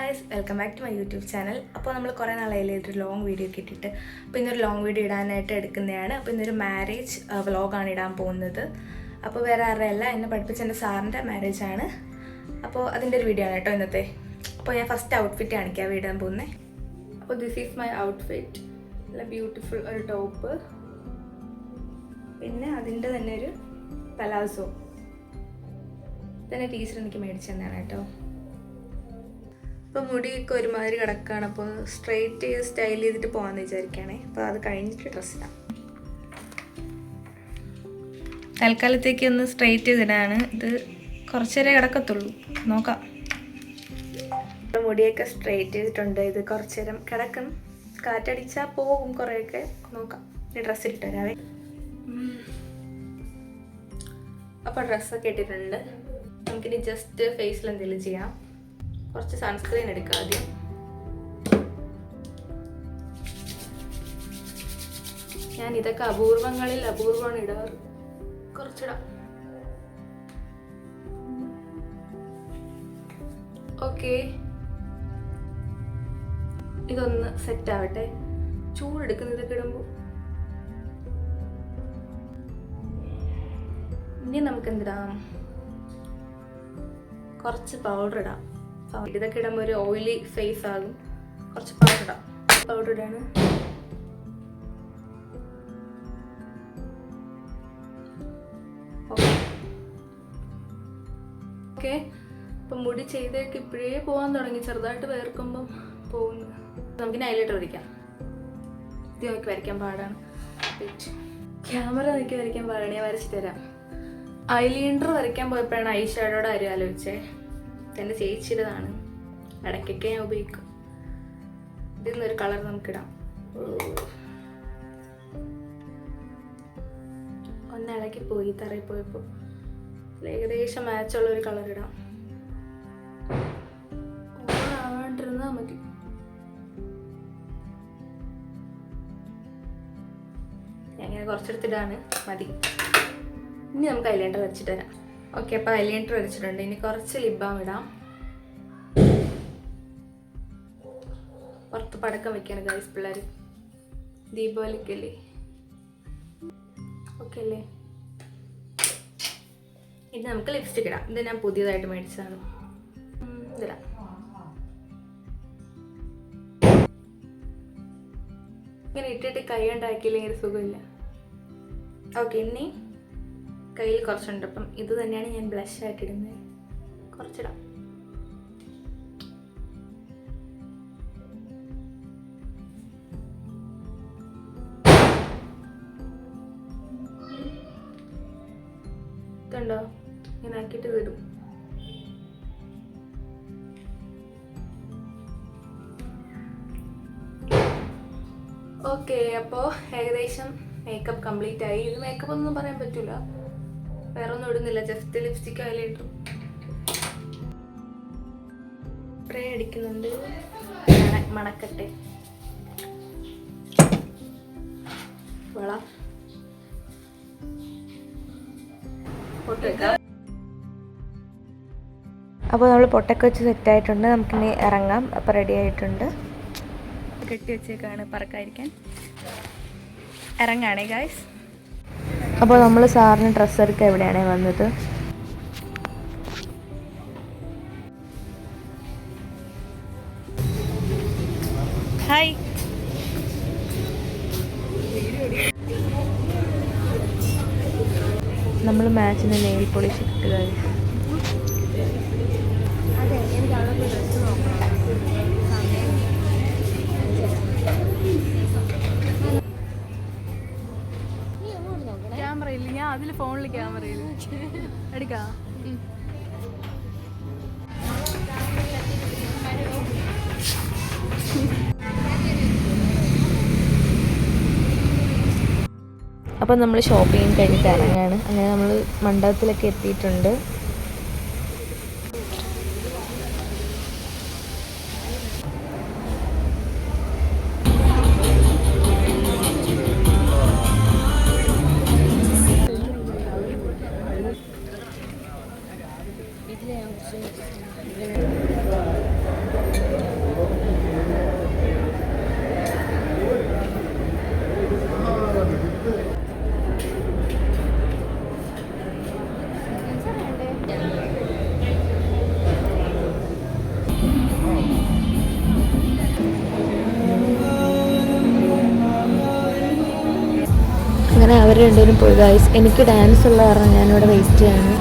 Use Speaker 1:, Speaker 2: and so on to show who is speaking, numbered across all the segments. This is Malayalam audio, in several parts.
Speaker 1: guys, welcome back to my YouTube channel. അപ്പോൾ നമ്മൾ കുറേ നാളായില്ലേ ഒരു ലോങ് വീഡിയോ ഒക്കെ ഇട്ടിട്ട്. അപ്പോൾ ഇന്നൊരു ലോങ് വീഡിയോ ഇടാനായിട്ട് എടുക്കുന്നതാണ്. അപ്പോൾ ഇന്നൊരു മാരേജ് വ്ളോഗാണ് ഇടാൻ പോകുന്നത്. അപ്പോൾ വേറെ ആരുടെയല്ല, എന്നെ പഠിപ്പിച്ച എൻ്റെ സാറിൻ്റെ മാരേജ് ആണ്. അപ്പോൾ അതിൻ്റെ ഒരു വീഡിയോ ആണ് കേട്ടോ ഇന്നത്തെ. അപ്പോൾ ഞാൻ ഫസ്റ്റ് ഔട്ട്ഫിറ്റ് കാണിക്കാം ഇടാൻ പോകുന്നത്. അപ്പോൾ ദിസ് ഈസ് മൈ ഔട്ട്ഫിറ്റ്. നല്ല ബ്യൂട്ടിഫുൾ ഒരു ടോപ്പ്, പിന്നെ അതിൻ്റെ തന്നെ ഒരു പലാസോ. തന്നെ ടീച്ചർ എനിക്ക് മേടിച്ചു തന്നെയാണ് കേട്ടോ. അപ്പോൾ മുടിയൊക്കെ ഒരുമാതിരി കിടക്കുകയാണ്. അപ്പോൾ സ്ട്രെയിറ്റ് ചെയ്ത് സ്റ്റൈൽ ചെയ്തിട്ട് പോകാമെന്ന് വിചാരിക്കുകയാണേ. അപ്പോൾ അത് കഴിഞ്ഞിട്ട് ഡ്രസ്സ് ഇടാം. തൽക്കാലത്തേക്ക് ഒന്ന് സ്ട്രെയിറ്റ് ചെയ്തിടാണ്. ഇത് കുറച്ച് നേരം കിടക്കത്തുള്ളൂ, നോക്കാം. മുടിയൊക്കെ സ്ട്രെയിറ്റ് ചെയ്തിട്ടുണ്ട്. ഇത് കുറച്ച് നേരം കിടക്കും, കാറ്റടിച്ചാൽ പോകും കുറേയൊക്കെ. നോക്കാം. ഈ ഡ്രസ്സ് ഇട്ട് തരാവേ. അപ്പോൾ ഡ്രസ്സൊക്കെ ഇട്ടിട്ടുണ്ട്. നമുക്കിനി ജസ്റ്റ് ഫേസിൽ എന്തെങ്കിലും ചെയ്യാം. കുറച്ച് സൺസ്ക്രീൻ എടുക്കാം ആദ്യം. ഞാൻ ഇതൊക്കെ അപൂർവങ്ങളിൽ അപൂർവമാണ് ഇടാറ്. കുറച്ചിടാം. ഓക്കെ, ഇതൊന്ന് സെറ്റ് ആവട്ടെ. ചൂടെടുക്കുന്ന ഇതൊക്കെ ഇടുമ്പോൾ. ഇനി നമുക്ക് എന്തിടാം, കുറച്ച് പൗഡർ ഇടാം. ഇതൊക്കെ ഇടുമ്പോൾ ഒരു ഓയിലി ഫേസ് ആകും. കുറച്ച് പൗഡർ ഇടാം. പൗഡർ ഇടാണ്. ഓക്കെ, അപ്പം മുടി ചെയ്തൊക്കെ ഇപ്പോഴേ പോകാൻ തുടങ്ങി. ചെറുതായിട്ട് വേർക്കുമ്പം പോകുന്നു. നമുക്കിനി ഹൈലൈറ്റർ വരയ്ക്കാം. ഇത് നോക്കി വരയ്ക്കാൻ പാടാണ്. ക്യാമറ നോക്കി വരയ്ക്കാൻ പാടാണ്. ഞാൻ വരച്ചു തരാം. ഐലൈനർ വരയ്ക്കാൻ പോയപ്പോഴാണ് ഐ ഷാഡോയുടെ കാര്യം ആലോചിച്ചേ. എൻ്റെ ചേച്ചിയുടേതാണ്. ഇടയ്ക്കൊക്കെ ഞാൻ ഉപയോഗിക്കും. ഇതിൽ നിന്നൊരു കളർ നമുക്കിടാം. ഒന്ന് ഇളക്കി പോയി തറയിൽ പോയപ്പോൾ. ഏകദേശം മാച്ചുള്ളൊരു കളർ ഇടാം. ഓണാവാണ്ടിരുന്നാൽ മതി. അങ്ങനെ കുറച്ചെടുത്തിടാണ് മതി. ഇനി നമുക്ക് ഐലൈനർ വരച്ചിട്ട് തരാം. ഓക്കെ, അപ്പോൾ ഐലൈനർ വരച്ചിട്ടുണ്ട്. ഇനി കുറച്ച് ലിപ് ബാം ഇടാം. പുറത്ത് പടക്കം വെക്കാണ് ഗൈസ് പിള്ളേർ. ദീപാവലിക്കല്ലേ. ഓക്കെ അല്ലേ? ഇനി നമുക്ക് ലിപ്സ്റ്റിക് ഇടാം. ഇത് ഞാൻ പുതിയതായിട്ട് മേടിച്ചതാണ്. ഇതിടാം. ഇങ്ങനെ ഇട്ടിട്ട് കൈ ഉണ്ടാക്കിയില്ലെങ്കിൽ ഒരു സുഖമില്ല. ഓക്കെ, ഇനി കയ്യിൽ കുറച്ചുണ്ട്. അപ്പം ഇത് തന്നെയാണ് ഞാൻ ബ്ലഷ് ആയിട്ട് ഇടുന്നത്. കുറച്ചിടാം. ഇതുണ്ടോ? ഇങ്ങനെ ആക്കിയിട്ട് ഇടും. ഓക്കെ, അപ്പോൾ ഏകദേശം മേക്കപ്പ് കംപ്ലീറ്റ് ആയി. ഇത് മേക്കപ്പ് ഒന്നും പറയാൻ പറ്റില്ല. വേറെ ഒന്നും ഇടുന്നില്ല, ജസ്റ്റ് ലിപ്സ്റ്റിക് അതിലിട്ടു. സ്പ്രേ അടിക്കുന്നുണ്ട്. മണക്കട്ടെ. വള പൊട്ട് വെക്കാം. അപ്പോൾ നമ്മൾ പൊട്ടൊക്കെ വെച്ച് സെറ്റായിട്ടുണ്ട്. നമുക്കിനി ഇറങ്ങാം. അപ്പോൾ റെഡി ആയിട്ടുണ്ട്. കെട്ടി വെച്ചേക്കാണ് പറക്കാതിരിക്കാൻ. ഇറങ്ങാണേ ഗായ്സ്. അപ്പോൾ നമ്മൾ സാറിന് ഡ്രസ്സ് എടുക്കാൻ എവിടെയാണ് വന്നത്. ഹായ്. നമ്മൾ മാച്ചിന് നെയിൽ പോളിഷ് ഇട്ട് ക്യാമറ ഇല്ല. ഞാൻ അതിൽ ഫോണിൽ ക്യാമറ എടുക്കാം. അപ്പം നമ്മൾ ഷോപ്പിംഗ് കഴിഞ്ഞിട്ട് ഇറങ്ങാണ്. അങ്ങനെ നമ്മൾ മണ്ഡപത്തിലൊക്കെ എത്തിയിട്ടുണ്ട്.
Speaker 2: അവർ രണ്ടുപേരും പോയി ഗൈസ്. എനിക്ക് ഡാൻസ് ഉള്ള കാരണം ഞാനിവിടെ വെയിറ്റ് ചെയ്യാണ്.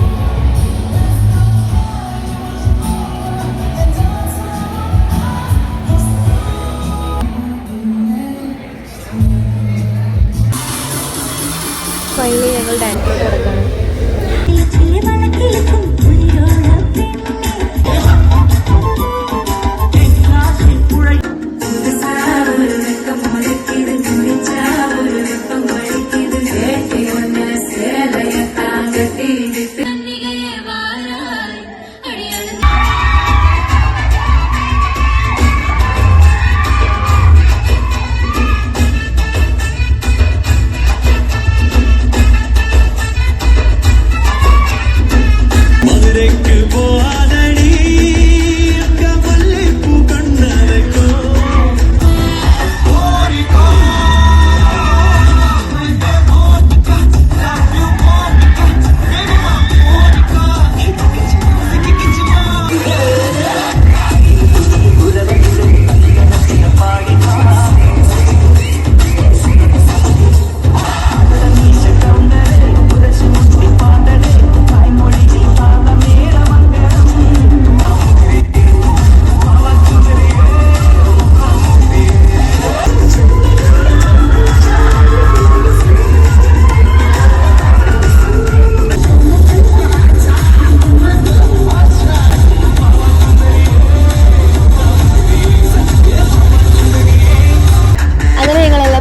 Speaker 2: ഫൈനലി ഞങ്ങൾ ഡാൻസിലോട്ട് കിടക്കാണ്.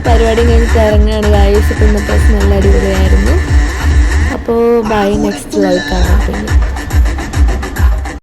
Speaker 2: പരിപാടി കഴിഞ്ഞിട്ട് ഇറങ്ങുകയാണ് ഗൈസ്. ഇപ്പം ഇന്നത്തെ നല്ല അടിപൊളിയായിരുന്നു. അപ്പോൾ ബൈ, നെക്സ്റ്റ് ലൈവ് കാണാം.